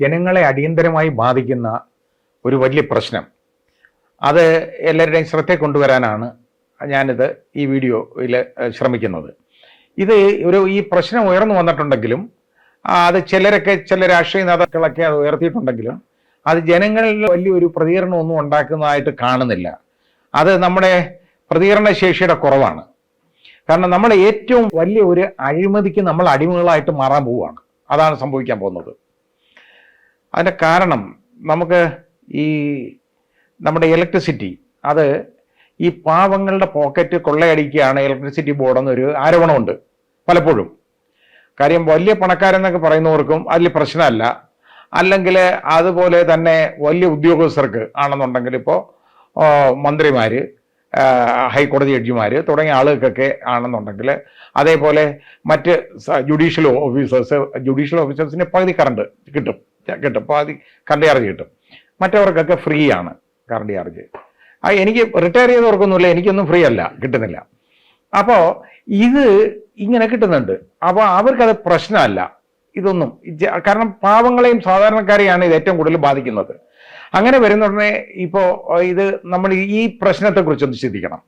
ജനങ്ങളെ അടിയന്തരമായി ബാധിക്കുന്ന ഒരു വലിയ പ്രശ്നം, അത് എല്ലാവരുടെയും ശ്രദ്ധയിൽ കൊണ്ടുവരാനാണ് ഞാനിത് ഈ വീഡിയോയിൽ ശ്രമിക്കുന്നത്. ഈ പ്രശ്നം ഉയർന്നു വന്നിട്ടുണ്ടെങ്കിലും അത് ചില രാഷ്ട്രീയ നേതാക്കളൊക്കെ അത് ഉയർത്തിയിട്ടുണ്ടെങ്കിലും അത് ജനങ്ങളിൽ വലിയൊരു പ്രതികരണമൊന്നും ഉണ്ടാക്കുന്നതായിട്ട് കാണുന്നില്ല. അത് നമ്മുടെ പ്രതികരണ ശേഷിയുടെ കുറവാണ്. കാരണം നമ്മൾ ഏറ്റവും വലിയ ഒരു അഴിമതിക്ക് നമ്മൾ അടിമകളായിട്ട് മാറാൻ പോവുകയാണ്. അതാണ് സംഭവിക്കാൻ പോകുന്നത്. അതിൻ്റെ കാരണം, നമുക്ക് നമ്മുടെ ഇലക്ട്രിസിറ്റി അത് ഈ പാവങ്ങളുടെ പോക്കറ്റ് കൊള്ളയടിക്കുകയാണ് ഇലക്ട്രിസിറ്റി ബോർഡ് എന്നൊരു ആരോപണമുണ്ട് പലപ്പോഴും. കാര്യം വലിയ പണക്കാരെന്നൊക്കെ പറയുന്നവർക്കും അതിൽ പ്രശ്നമല്ല. അല്ലെങ്കിൽ അതുപോലെ തന്നെ വലിയ ഉദ്യോഗസ്ഥർക്ക് ആണെന്നുണ്ടെങ്കിൽ, ഇപ്പോൾ മന്ത്രിമാർ, ഹൈക്കോടതി ജഡ്ജിമാർ തുടങ്ങിയ ആളുകൾക്കൊക്കെ ആണെന്നുണ്ടെങ്കിൽ, അതേപോലെ മറ്റ് ജുഡീഷ്യൽ ഓഫീസേഴ്സിന് പകുതി കറണ്ട് കിട്ടും, പകുതി കറണ്ട് ചാർജ് കിട്ടും. മറ്റവർക്കൊക്കെ ഫ്രീ ആണ് കറണ്ട് ചാർജ്. എനിക്ക് റിട്ടയർ ചെയ്തവർക്കൊന്നുമില്ല, എനിക്കൊന്നും ഫ്രീ അല്ല, കിട്ടുന്നില്ല. അപ്പോൾ ഇത് ഇങ്ങനെ കിട്ടുന്നുണ്ട്. അപ്പോൾ അവർക്കത് പ്രശ്നമല്ല ഇതൊന്നും. കാരണം പാവങ്ങളെയും സാധാരണക്കാരെയാണ് ഇത് ഏറ്റവും കൂടുതൽ ബാധിക്കുന്നത്. അങ്ങനെ വരുന്നുടനെ ഇപ്പോൾ നമ്മൾ ഈ പ്രശ്നത്തെക്കുറിച്ചൊന്ന് ചിന്തിക്കണം.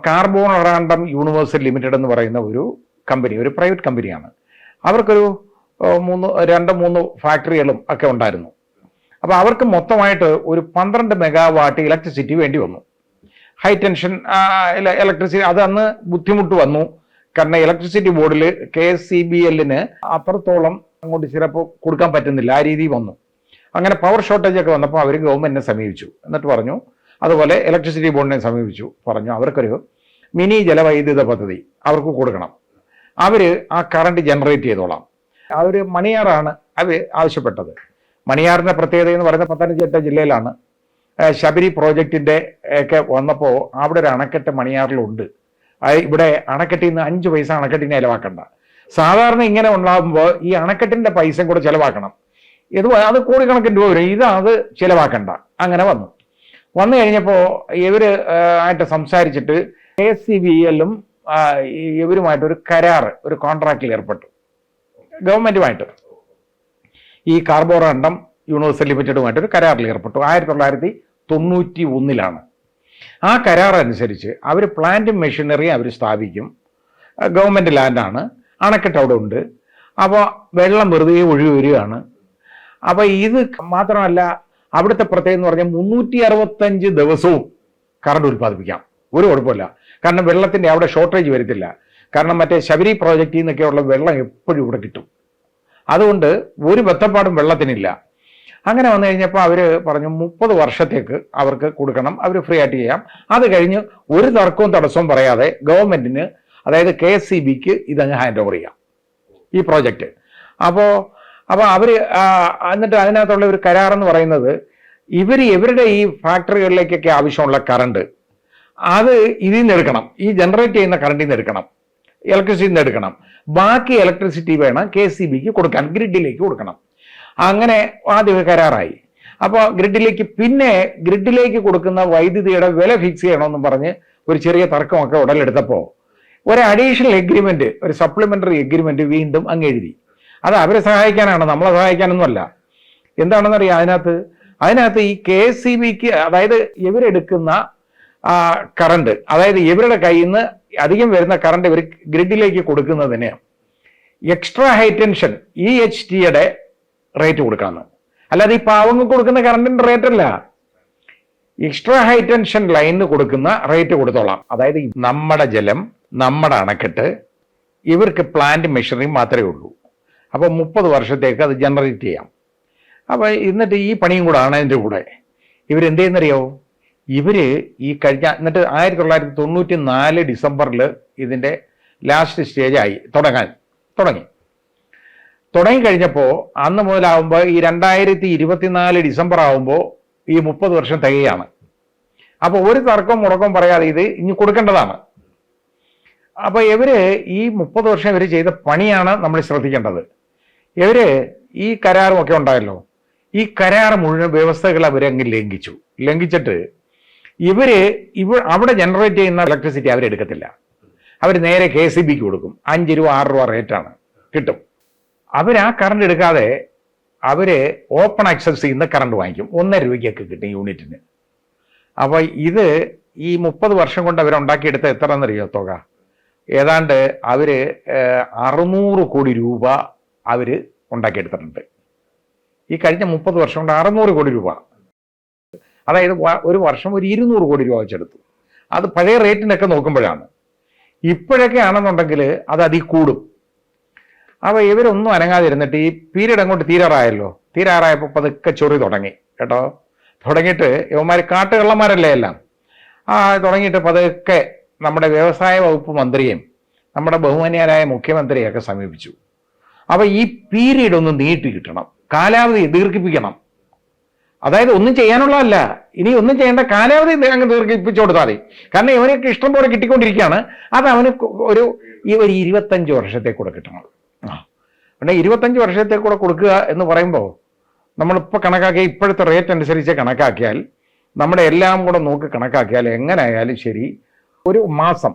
കാർബോറണ്ടം യൂണിവേഴ്സൽ ലിമിറ്റഡ് എന്ന് പറയുന്ന ഒരു കമ്പനി, ഒരു പ്രൈവറ്റ് കമ്പനിയാണ്. അവർക്കൊരു 2-3 ഫാക്ടറികളും ഒക്കെ ഉണ്ടായിരുന്നു. അപ്പോൾ അവർക്ക് മൊത്തമായിട്ട് ഒരു 12 മെഗാവാട്ട് ഇലക്ട്രിസിറ്റി വേണ്ടി വന്നു. High tension electricity. അത് അന്ന് ബുദ്ധിമുട്ട് വന്നു. കാരണം ഇലക്ട്രിസിറ്റി ബോർഡിൽ KSCBLന് അത്രത്തോളം അങ്ങോട്ട് ചിലപ്പോൾ കൊടുക്കാൻ പറ്റുന്നില്ല, ആ രീതി വന്നു. അങ്ങനെ പവർ ഷോർട്ടേജ് ഒക്കെ വന്നപ്പോൾ അവർ ഗവൺമെന്റിനെ സമീപിച്ചു. എന്നിട്ട് പറഞ്ഞു, അതുപോലെ ഇലക്ട്രിസിറ്റി ബോർഡിനെ സമീപിച്ചു, പറഞ്ഞു അവർക്കൊരു മിനി ജലവൈദ്യുത പദ്ധതി അവർക്ക് കൊടുക്കണം. അവർ ആ കറണ്ട് ജനറേറ്റ് ചെയ്തോളാം. അവർ മണിയാറാണ് അവർ ആവശ്യപ്പെട്ടത്. മണിയാറിന്റെ പ്രത്യേകത എന്ന് പറയുന്നത് പത്തനംതിട്ട ജില്ലയിലാണ്. ശബരി പ്രോജക്റ്റിന്റെ ഒക്കെ വന്നപ്പോൾ അവിടെ ഒരു അണക്കെട്ട് മണിയാറിലുണ്ട്. ഇവിടെ അണക്കെട്ടിൽ നിന്ന് 5 പൈസ അണക്കെട്ടിനെ ചിലവാക്കണ്ട. സാധാരണ ഇങ്ങനെ ഉണ്ടാകുമ്പോൾ ഈ അണക്കെട്ടിന്റെ പൈസ കൂടെ ചിലവാക്കണം. അത് കോടിക്കണക്കിന് രൂപ വരും. അത് ചിലവാക്കണ്ട. അങ്ങനെ വന്നു കഴിഞ്ഞപ്പോൾ ആയിട്ട് സംസാരിച്ചിട്ട് KSCBLും ഇവരുമായിട്ടൊരു കരാർ, ഒരു കോൺട്രാക്റ്റിൽ ഏർപ്പെട്ടു ഗവൺമെന്റുമായിട്ട്. ഈ കാർബോറണ്ടം യൂണിവേഴ്സൽ ലിമിറ്റഡുമായിട്ടൊരു കരാറിൽ ഏർപ്പെട്ടു. 1991 ആ കരാർ അനുസരിച്ച് അവർ പ്ലാന്റും മെഷീനറിയും അവർ സ്ഥാപിക്കും. ഗവൺമെൻറ് ലാൻഡാണ്, അണക്കെട്ട് അവിടെ ഉണ്ട്. അപ്പോൾ വെള്ളം വെറുതെ ഒഴുകി വരികയാണ്. അപ്പോൾ ഇത് മാത്രമല്ല, അവിടുത്തെ പ്രത്യേകത എന്ന് പറഞ്ഞാൽ 365 ദിവസവും കറണ്ട് ഉൽപ്പാദിപ്പിക്കാം, ഒരു കുഴപ്പമില്ല. കാരണം വെള്ളത്തിൻ്റെ അവിടെ ഷോർട്ടേജ് വരത്തില്ല. കാരണം മറ്റേ ശബരി പ്രോജക്റ്റിൽ നിന്നൊക്കെയുള്ള വെള്ളം എപ്പോഴും ഇവിടെ കിട്ടും. അതുകൊണ്ട് ഒരു ബന്ധപ്പാടും വെള്ളത്തിനില്ല. അങ്ങനെ വന്നു കഴിഞ്ഞപ്പോൾ അവർ പറഞ്ഞു 30 വർഷത്തേക്ക് അവർക്ക് കൊടുക്കണം, അവർ ഫ്രീ ആയിട്ട് ചെയ്യാം. അത് കഴിഞ്ഞ് ഒരു തർക്കവും തടസ്സവും പറയാതെ ഗവൺമെന്റിന്, അതായത് KSCBക്ക് ഇതങ്ങ് ഹാൻഡ് ഓവർ ചെയ്യാം ഈ പ്രോജക്റ്റ്. അപ്പോൾ അവർ എന്നിട്ട് അതിനകത്തുള്ള ഒരു കരാറെന്ന് പറയുന്നത്, ഇവരുടെ ഈ ഫാക്ടറികളിലേക്കൊക്കെ ആവശ്യമുള്ള കറണ്ട് അത് ഇതിൽ നിന്ന് എടുക്കണം, ഈ ജനറേറ്റ് ചെയ്യുന്ന കറണ്ടിൽ നിന്ന് എടുക്കണം, ഇലക്ട്രിസിറ്റിയിൽ നിന്ന് എടുക്കണം. ബാക്കി ഇലക്ട്രിസിറ്റി വേണം KSCBക്ക് കൊടുക്കാൻ, ഗ്രിഡിലേക്ക് കൊടുക്കണം. അങ്ങനെ ആദ്യം കരാറായി. അപ്പോൾ ഗ്രിഡിലേക്ക് കൊടുക്കുന്ന വൈദ്യുതിയുടെ വില ഫിക്സ് ചെയ്യണമെന്നും പറഞ്ഞ് ഒരു ചെറിയ തർക്കമൊക്കെ ഉടലെടുത്തപ്പോൾ ഒരു അഡീഷണൽ എഗ്രിമെന്റ്, ഒരു സപ്ലിമെന്ററി എഗ്രിമെന്റ് വീണ്ടും അങ്ങ് എഴുതി. അത് അവരെ സഹായിക്കാനാണ്, നമ്മളെ സഹായിക്കാനൊന്നുമല്ല. എന്താണെന്നറിയാം, അതിനകത്ത് ഈ KSCBക്ക്, അതായത് ഇവരെടുക്കുന്ന കറണ്ട്, അതായത് ഇവരുടെ കയ്യിൽ നിന്ന് അധികം വരുന്ന കറണ്ട് ഇവർ ഗ്രിഡിലേക്ക് കൊടുക്കുന്നതിന് എക്സ്ട്രാ ഹൈ ടെൻഷൻ EHTയുടെ റേറ്റ് കൊടുക്കാമെന്ന്. അല്ലാതെ ഈ പാവങ്ങൾക്ക് കൊടുക്കുന്ന കറണ്ടിന്റെ റേറ്റ് അല്ല, എക്സ്ട്രാ ഹൈ ടെൻഷൻ ലൈനിന് കൊടുക്കുന്ന റേറ്റ് കൊടുത്തോളാം. അതായത് നമ്മുടെ ജലം, നമ്മുടെ അണക്കെട്ട്, ഇവർക്ക് പ്ലാന്റ് മെഷീനറി മാത്രമേ ഉള്ളൂ. അപ്പോൾ 30 വർഷത്തേക്ക് അത് ജനറേറ്റ് ചെയ്യാം. അപ്പോൾ എന്നിട്ട് ഈ പണിയും കൂടെ ആണ് അതിൻ്റെ കൂടെ. ഇവരെന്ത് ചെയ്യുന്നറിയോ, എന്നിട്ട് 1994 ഡിസംബറിൽ ഇതിൻ്റെ ലാസ്റ്റ് സ്റ്റേജായി തുടങ്ങിക്കഴിഞ്ഞപ്പോൾ അന്ന് മുതലാവുമ്പോൾ ഈ 2024 ഡിസംബർ ആവുമ്പോൾ ഈ 30 വർഷം തികയാണ്. അപ്പോൾ ഒരു തർക്കം മുടക്കം പറയാതെ ഇത് ഇനി കൊടുക്കേണ്ടതാണ്. അപ്പോൾ ഈ 30 വർഷം ഇവർ ചെയ്ത പണിയാണ് നമ്മൾ ശ്രദ്ധിക്കേണ്ടത്. ഈ കരാറും ഒക്കെ ഉണ്ടായല്ലോ, ഈ കരാർ മുഴുവൻ വ്യവസ്ഥകൾ അവരങ്ങ് ലംഘിച്ചിട്ട് അവിടെ ജനറേറ്റ് ചെയ്യുന്ന ഇലക്ട്രിസിറ്റി അവരെടുക്കത്തില്ല. അവർ നേരെ KSCBക്ക് കൊടുക്കും. 5 രൂപ 6 രൂപ റേറ്റാണ് കിട്ടും. അവർ ആ കറണ്ട് എടുക്കാതെ അവര് ഓപ്പൺ ആക്സസ് ചെയ്യുന്ന കറണ്ട് വാങ്ങിക്കും, 1.5 രൂപയ്ക്കൊക്കെ കിട്ടും യൂണിറ്റിന്. അപ്പോൾ ഇത് ഈ 30 വർഷം കൊണ്ട് അവരുണ്ടാക്കിയെടുത്ത എത്ര എന്നറിയോ തുക? ഏതാണ്ട് അവര് 600 കോടി രൂപ അവര് ഉണ്ടാക്കിയെടുത്തിട്ടുണ്ട്. ഈ കഴിഞ്ഞ 30 വർഷം കൊണ്ട് 600 കോടി രൂപ, അതായത് ഒരു വർഷം ഒരു 200 കോടി രൂപ വെച്ചെടുത്തു. അത് പഴയ റേറ്റിനൊക്കെ നോക്കുമ്പോഴാണ്. ഇപ്പോഴൊക്കെ ആണെന്നുണ്ടെങ്കിൽ അത് അതിൽ കൂടും. അപ്പോൾ ഇവരൊന്നും അനങ്ങാതിരുന്നിട്ട് ഈ പീരീഡ് അങ്ങോട്ട് തീരാറായപ്പോൾ പതുക്കെ ചൊറി തുടങ്ങി കേട്ടോ. തുടങ്ങിയിട്ട് ഇവന്മാർ കാട്ടുകള്ളന്മാരല്ലേ എല്ലാം. തുടങ്ങിയിട്ട് പതുക്കെ നമ്മുടെ വ്യവസായ വകുപ്പ് മന്ത്രിയെയും നമ്മുടെ ബഹുമാന്യരായ മുഖ്യമന്ത്രിയൊക്കെ സമീപിച്ചു. അപ്പോൾ ഈ പീരീഡ് ഒന്ന് നീട്ടി കിട്ടണം, കാലാവധി ദീർഘിപ്പിക്കണം. അതായത് ഒന്നും ചെയ്യാനുള്ളതല്ല, ഇനി ഒന്നും ചെയ്യേണ്ട, കാലാവധി അങ്ങ് ദീർഘിപ്പിച്ചു കൊടുത്താൽ മതി. കാരണം ഇവനൊക്കെ ഇഷ്ടം പോലെ കിട്ടിക്കൊണ്ടിരിക്കുകയാണ്. അത് അവന് ഒരു 25 വർഷത്തേക്കൂടെ കിട്ടണം. പിന്നെ 25 വർഷത്തേക്കൂടെ കൊടുക്കുക എന്ന് പറയുമ്പോൾ നമ്മളിപ്പോൾ കണക്കാക്കിയ ഇപ്പോഴത്തെ റേറ്റ് അനുസരിച്ച് കണക്കാക്കിയാൽ, നമ്മുടെ എല്ലാം കൂടെ നോക്കി കണക്കാക്കിയാൽ എങ്ങനെയായാലും ശരി ഒരു മാസം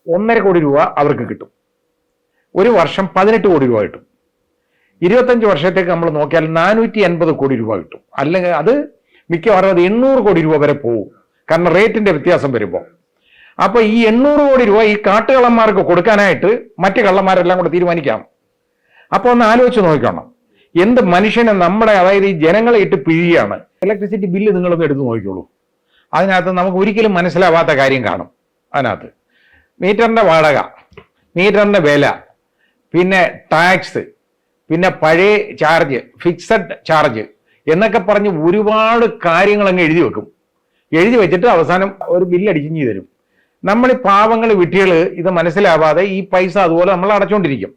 1.5 കോടി രൂപ അവർക്ക് കിട്ടും. ഒരു വർഷം 18 കോടി രൂപ കിട്ടും. 25 വർഷത്തേക്ക് നമ്മൾ നോക്കിയാൽ 480 കോടി രൂപ കിട്ടും. അല്ലെങ്കിൽ അത് മിക്കവാറും അത് 800 കോടി രൂപ വരെ പോകും, കാരണം റേറ്റിന്റെ വ്യത്യാസം വരുമ്പോൾ. അപ്പൊ ഈ 800 കോടി രൂപ ഈ കാട്ടുകള്ളന്മാർക്ക് കൊടുക്കാനായിട്ട് മറ്റ് കള്ളന്മാരെല്ലാം കൂടെ തീരുമാനിക്കാം. അപ്പൊ ഒന്ന് ആലോചിച്ച് നോക്കണം, എന്ത് മനുഷ്യനെ നമ്മുടെ, അതായത് ഈ ജനങ്ങളെ ഇട്ട് പിഴിയാണ്. ഇലക്ട്രിസിറ്റി ബില്ല് നിങ്ങളൊന്ന് എടുത്ത് നോക്കിക്കോളൂ. അതിനകത്ത് നമുക്ക് ഒരിക്കലും മനസ്സിലാവാത്ത കാര്യം കാണും. അതിനകത്ത് മീറ്ററിന്റെ വാടക, മീറ്ററിന്റെ വില, പിന്നെ ടാക്സ്, പിന്നെ പഴയ ചാർജ്, ഫിക്സഡ് ചാർജ് എന്നൊക്കെ പറഞ്ഞ് ഒരുപാട് കാര്യങ്ങൾ അങ്ങ് എഴുതി വെക്കും. എഴുതി വെച്ചിട്ട് അവസാനം ഒരു ബില്ലടിച്ചു തരും. നമ്മൾ ഈ പാവങ്ങൾ വിട്ടികൾ ഇത് മനസ്സിലാവാതെ ഈ പൈസ അതുപോലെ നമ്മൾ അടച്ചുകൊണ്ടിരിക്കും.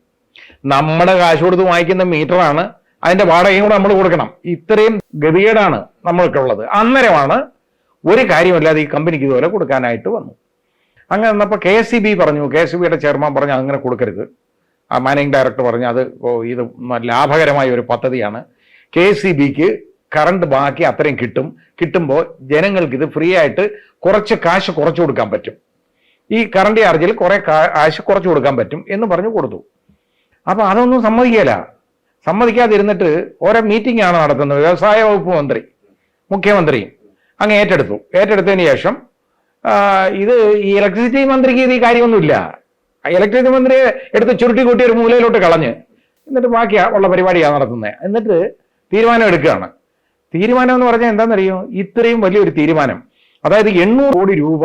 നമ്മുടെ കാശ് കൊടുത്ത് വാങ്ങിക്കുന്ന മീറ്ററാണ്, അതിന്റെ വാടകയും കൂടെ നമ്മൾ കൊടുക്കണം. ഇത്രയും ഗതികേടാണ് നമ്മൾക്കുള്ളത്. അന്നേരമാണ് ഒരു കാര്യമില്ലാതെ ഈ കമ്പനിക്ക് ഇതുപോലെ കൊടുക്കാനായിട്ട് വന്നു. അങ്ങനെ വന്നപ്പോൾ KSEB പറഞ്ഞു, KSEBയുടെ ചെയർമാൻ പറഞ്ഞു അങ്ങനെ കൊടുക്കരുത്. മാനേജിംഗ് ഡയറക്ടർ പറഞ്ഞു അത് ഇത് ലാഭകരമായ ഒരു പദ്ധതിയാണ്. KSEBക്ക് കറണ്ട് ബാക്കി അത്രയും കിട്ടുമ്പോൾ ജനങ്ങൾക്ക് ഇത് ഫ്രീ ആയിട്ട് കുറച്ച് കാശ് കുറച്ചു കൊടുക്കാൻ പറ്റും. ഈ കറണ്ട് ചാർജിൽ കുറെ കാശ് കുറച്ചു കൊടുക്കാൻ പറ്റും എന്ന് പറഞ്ഞു കൊടുത്തു. അപ്പൊ അതൊന്നും സമ്മതിക്കാതിരുന്നിട്ട് ഓരോ മീറ്റിംഗ് ആണ് നടത്തുന്നത്. വ്യവസായ വകുപ്പ് മന്ത്രി മുഖ്യമന്ത്രിയും അങ്ങ് ഏറ്റെടുത്തതിന് ശേഷം ഇത് ഈ ഇലക്ട്രിസിറ്റി മന്ത്രിക്ക് ഇത് ഈ കാര്യമൊന്നുമില്ല. ഇലക്ട്രിസിറ്റി മന്ത്രിയെ എടുത്ത് ചുരുട്ടി കൂട്ടി ഒരു മൂലയിലോട്ട് കളഞ്ഞ് എന്നിട്ട് ബാക്കി ഉള്ള പരിപാടിയാണ് നടത്തുന്നത്. എന്നിട്ട് തീരുമാനം എടുക്കുകയാണ്. തീരുമാനം എന്ന് പറഞ്ഞാൽ എന്താണെന്നറിയോ? ഇത്രയും വലിയൊരു തീരുമാനം, അതായത് 800 കോടി രൂപ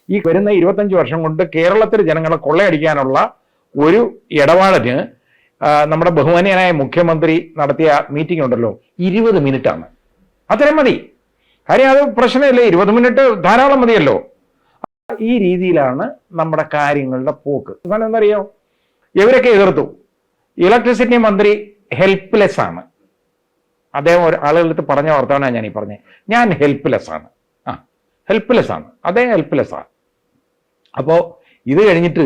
ഈ വരുന്ന 25 വർഷം കൊണ്ട് കേരളത്തിൽ ജനങ്ങളെ കൊള്ളയടിക്കാനുള്ള ഒരു ഇടപാടിന് നമ്മുടെ ബഹുമാന്യനായ മുഖ്യമന്ത്രി നടത്തിയ മീറ്റിംഗ് ഉണ്ടല്ലോ, 20 മിനിറ്റാണ്. അത്രയും മതി. കാര്യം അത് പ്രശ്നമില്ല, 20 മിനിറ്റ് ധാരാളം മതിയല്ലോ. ഈ രീതിയിലാണ് നമ്മുടെ കാര്യങ്ങളുടെ പോക്ക്. എന്തറിയോ, ഇവരൊക്കെ എതിർത്തു. ഇലക്ട്രിസിറ്റി മന്ത്രി ഹെൽപ്ലെസ് ആണ്. അദ്ദേഹം ആളുകളടുത്ത് പറഞ്ഞ വാർത്തയാണ് ഞാൻ ഈ പറഞ്ഞത്. ഞാൻ ഹെൽപ്ലെസ് ആണ്, ഹെൽപ്ലെസ് ആണ്, അദ്ദേഹം ഹെൽപ്ലെസ് ആണ്. അപ്പോൾ ഇത് കഴിഞ്ഞിട്ട്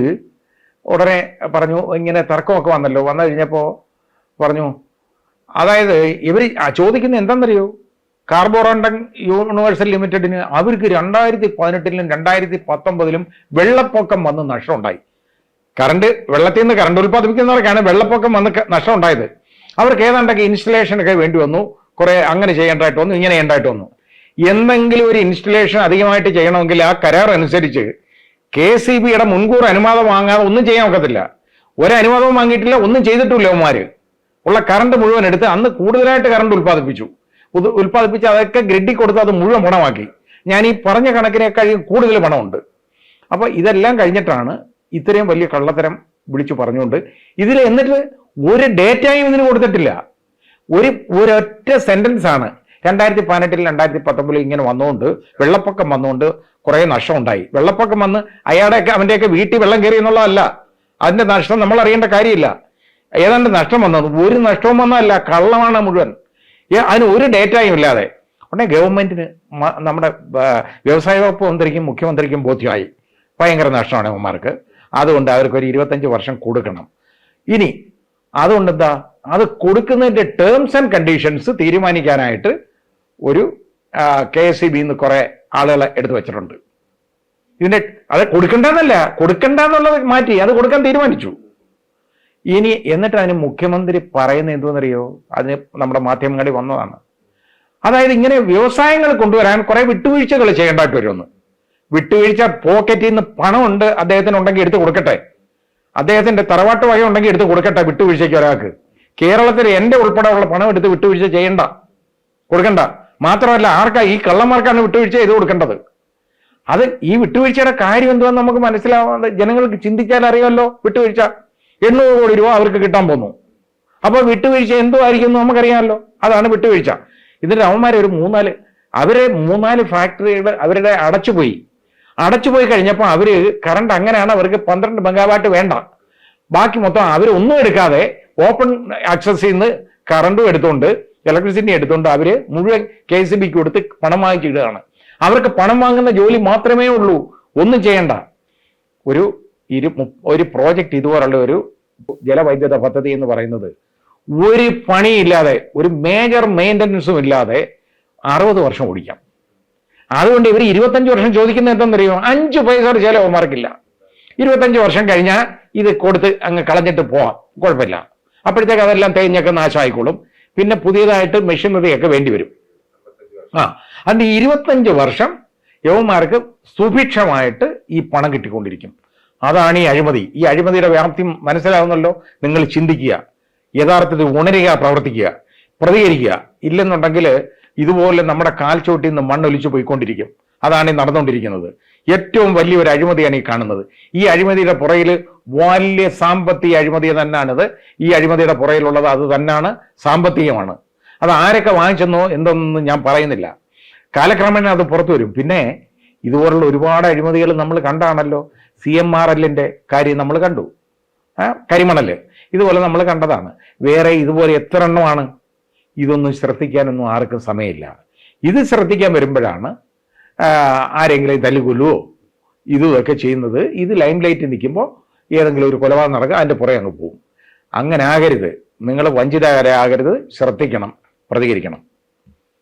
ഉടനെ പറഞ്ഞു, ഇങ്ങനെ തർക്കമൊക്കെ വന്നു കഴിഞ്ഞപ്പോൾ പറഞ്ഞു, അതായത് ഇവർ ചോദിക്കുന്നത് എന്താണെന്നറിയോ, കാർബോറണ്ടൻ യൂണിവേഴ്സൽ ലിമിറ്റഡിന് അവർക്ക് 2018-ലും 2019-ലും വെള്ളപ്പൊക്കം വന്ന് നഷ്ടമുണ്ടായി. വെള്ളത്തിൽ നിന്ന് കറണ്ട് ഉൽപ്പാദിപ്പിക്കുന്നവർക്കാണ് വെള്ളപ്പൊക്കം വന്ന് നഷ്ടം ഉണ്ടായത്. അവർക്ക് ഏതാണ്ടൊക്കെ ഇൻസ്റ്റലേഷനൊക്കെ വേണ്ടി വന്നു, കുറെ അങ്ങനെ ചെയ്യേണ്ടതായിട്ട് വന്നു, ഇങ്ങനെ ചെയ്യേണ്ടതായിട്ട് വന്നു. എന്തെങ്കിലും ഒരു ഇൻസ്റ്റലേഷൻ അധികമായിട്ട് ചെയ്യണമെങ്കിൽ ആ കരാർ അനുസരിച്ച് KSEBയുടെ മുൻകൂർ അനുവാദം വാങ്ങാതെ ഒന്നും ചെയ്യാൻ ഒക്കത്തില്ല. ഒരനുവാദവും വാങ്ങിയിട്ടില്ല, ഒന്നും ചെയ്തിട്ടില്ല. അവന്മാര് ഉള്ള കറണ്ട് മുഴുവൻ എടുത്ത് അന്ന് കൂടുതലായിട്ട് കറണ്ട് ഉൽപ്പാദിപ്പിച്ച് അതൊക്കെ ഗ്രിഡിൽ കൊടുത്ത് അത് മുഴുവൻ പണമാക്കി. ഞാൻ ഈ പറഞ്ഞ കണക്കിനേക്കാൾ കൂടുതൽ പണമുണ്ട്. അപ്പൊ ഇതെല്ലാം കഴിഞ്ഞിട്ടാണ് ഇത്രയും വലിയ കള്ളത്തരം വിളിച്ചു പറഞ്ഞുകൊണ്ട് എന്നിട്ട് ഒരു ഡേറ്റയും ഇതിന് കൊടുത്തിട്ടില്ല. ഒരൊറ്റ സെന്റൻസ് ആണ് 2018-ലും 2019-ലും ഇങ്ങനെ വന്നുകൊണ്ട് വെള്ളപ്പൊക്കം വന്നുകൊണ്ട് കുറെ നഷ്ടം ഉണ്ടായി. വെള്ളപ്പൊക്കം വന്ന് അവന്റെയൊക്കെ വീട്ടിൽ വെള്ളം കയറി എന്നുള്ളതല്ല അതിന്റെ നഷ്ടം, നമ്മൾ അറിയേണ്ട കാര്യമില്ല. ഏതാണ്ട് നഷ്ടം വന്നത് ഒരു നഷ്ടവും വന്നതല്ല, കള്ളമാണ് മുഴുവൻ. അതിന് ഒരു ഡേറ്റയും ഇല്ലാതെ ഉടനെ ഗവൺമെന്റിന്, നമ്മുടെ വ്യവസായ വകുപ്പ് മന്ത്രിക്കും മുഖ്യമന്ത്രിക്കും ബോധ്യമായി ഭയങ്കര നഷ്ടമാണ് അവന്മാർക്ക്. അതുകൊണ്ട് അവർക്കൊരു 25 വർഷം കൊടുക്കണം. ഇനി അതുകൊണ്ട് എന്താ, അത് കൊടുക്കുന്നതിന്റെ ടേംസ് ആൻഡ് കണ്ടീഷൻസ് തീരുമാനിക്കാനായിട്ട് ഒരു KSEBന്ന് കുറെ ആളുകളെ എടുത്തു വെച്ചിട്ടുണ്ട്. അത് കൊടുക്കണ്ടെന്നുള്ളത് മാറ്റി അത് കൊടുക്കാൻ തീരുമാനിച്ചു. എന്നിട്ട് അതിന് മുഖ്യമന്ത്രി പറയുന്നത് എന്തെന്നറിയോ? അതിന് നമ്മുടെ മാധ്യമങ്ങളിൽ വന്നതാണ്. അതായത് ഇങ്ങനെ വ്യവസായങ്ങൾ കൊണ്ടുവരാൻ കുറെ വിട്ടുവീഴ്ചകൾ ചെയ്യേണ്ടതായിട്ട് വരുമെന്ന്. വിട്ടുവീഴ്ച, പോക്കറ്റിൽ നിന്ന് പണമുണ്ട് അദ്ദേഹത്തിന് ഉണ്ടെങ്കിൽ എടുത്ത് കൊടുക്കട്ടെ, അദ്ദേഹത്തിന്റെ തറവാട്ട് വക ഉണ്ടെങ്കിൽ എടുത്ത് കൊടുക്കട്ടെ വിട്ടുവീഴ്ചയ്ക്ക് ഒരാൾക്ക്. കേരളത്തിൽ എന്റെ ഉൾപ്പെടെ ഉള്ള പണം എടുത്ത് വിട്ടുവീഴ്ച ചെയ്യണ്ട, കൊടുക്കണ്ട. മാത്രമല്ല ഈ കള്ളന്മാർക്കാണ് വിട്ടുവീഴ്ച ചെയ്ത് കൊടുക്കേണ്ടത്. അത് ഈ വിട്ടുവീഴ്ചയുടെ കാര്യം എന്തുവാന്ന് നമുക്ക് മനസ്സിലാവാതെ ജനങ്ങൾക്ക് ചിന്തിച്ചാൽ അറിയാമല്ലോ. വിട്ടുവീഴ്ച 800 കോടി രൂപ അവർക്ക് കിട്ടാൻ പോകുന്നു. അപ്പൊ വിട്ടുവീഴ്ച എന്തോ ആയിരിക്കും നമുക്കറിയാമല്ലോ. അതാണ് വിട്ടുവീഴ്ച. ഇതിന്റെ അവന്മാരെ ഒരു 3-4 ഫാക്ടറികൾ അവരുടെ അടച്ചുപോയി കഴിഞ്ഞപ്പോൾ അവര് കറണ്ട് അങ്ങനെയാണ്, അവർക്ക് 12 മെഗാവാട്ട് വേണ്ട, ബാക്കി മൊത്തം അവരൊന്നും എടുക്കാതെ ഓപ്പൺ ആക്സസിൽ നിന്ന് കറണ്ടും എടുത്തുകൊണ്ട് ഇലക്ട്രിസിറ്റി എടുത്തുകൊണ്ട് അവര് മുഴുവൻ KCBക്ക് കൊടുത്ത് പണം വാങ്ങിച്ചിടുകയാണ്. അവർക്ക് പണം വാങ്ങുന്ന ജോലി മാത്രമേ ഉള്ളൂ, ഒന്നും ചെയ്യണ്ട. ഒരു പ്രോജക്റ്റ് ഇതുപോലുള്ള ഒരു ജലവൈദ്യുത പദ്ധതി എന്ന് പറയുന്നത് ഒരു പണിയില്ലാതെ, ഒരു മേജർ മെയിൻ്റനൻസും ഇല്ലാതെ 60 വർഷം ഓടിക്കാം. അതുകൊണ്ട് ഇവർ 25 വർഷം ചോദിക്കുന്നത് എന്തെന്നറിയോ? 5 പൈസ ചിലവന്മാർക്കില്ല. 25 വർഷം കഴിഞ്ഞാൽ ഇത് കൊടുത്ത് അങ്ങ് കളഞ്ഞിട്ട് പോവാം, കുഴപ്പമില്ല. അപ്പോഴത്തേക്ക് അതെല്ലാം തേഞ്ഞൊക്കെ നാശമായിക്കോളും. പിന്നെ പുതിയതായിട്ട് മെഷീനറിയൊക്കെ വേണ്ടി വരും. അതുകൊണ്ട് 25 വർഷം യവന്മാർക്ക് സുഭിക്ഷമായിട്ട് ഈ പണം കിട്ടിക്കൊണ്ടിരിക്കും. അതാണ് ഈ അഴിമതി. ഈ അഴിമതിയുടെ വ്യാപ്തി മനസ്സിലാവുന്നല്ലോ. നിങ്ങൾ ചിന്തിക്കുക, യഥാർത്ഥത്തിൽ ഉണരുക, പ്രവർത്തിക്കുക, പ്രതികരിക്കുക. ഇല്ലെന്നുണ്ടെങ്കിൽ ഇതുപോലെ നമ്മുടെ കാൽച്ചോട്ടിൽ നിന്ന് മണ്ണൊലിച്ചു പോയിക്കൊണ്ടിരിക്കും. അതാണ് ഈ നടന്നുകൊണ്ടിരിക്കുന്നത്. ഏറ്റവും വലിയൊരു അഴിമതിയാണ് ഈ കാണുന്നത്. ഈ അഴിമതിയുടെ പുറയിൽ വലിയ സാമ്പത്തിക അഴിമതി തന്നെയാണിത്. ഈ അഴിമതിയുടെ പുറയിലുള്ളത് അത് തന്നെയാണ്, സാമ്പത്തികമാണ്. അത് ആരൊക്കെ വാങ്ങിച്ചെന്നോ എന്തൊന്നും ഞാൻ പറയുന്നില്ല. കാലക്രമേണ അത് പുറത്തു വരും. പിന്നെ ഇതുപോലുള്ള ഒരുപാട് അഴിമതികൾ നമ്മൾ കണ്ടാണല്ലോ. CMRLന്റെ കാര്യം നമ്മൾ കണ്ടു, കരിമണല് ഇതുപോലെ നമ്മൾ കണ്ടതാണ്. വേറെ ഇതുപോലെ എത്ര എണ്ണമാണ്. ഇതൊന്നും ശ്രദ്ധിക്കാനൊന്നും ആർക്കും സമയമില്ല. ഇത് ശ്രദ്ധിക്കാൻ വരുമ്പോഴാണ് ആരെങ്കിലും തല്ലുകൊല്ലുവോ ഇതൊക്കെ ചെയ്യുന്നത്. ഇത് ലൈം ലൈറ്റ് നിൽക്കുമ്പോൾ ഏതെങ്കിലും ഒരു കൊലപാതകം നടക്കുക, അതിൻ്റെ പുറകെ അങ്ങ് പോകും. അങ്ങനെ ആകരുത്. നിങ്ങൾ വഞ്ചിതരാകരുത്. ശ്രദ്ധിക്കണം, പ്രതികരിക്കണം.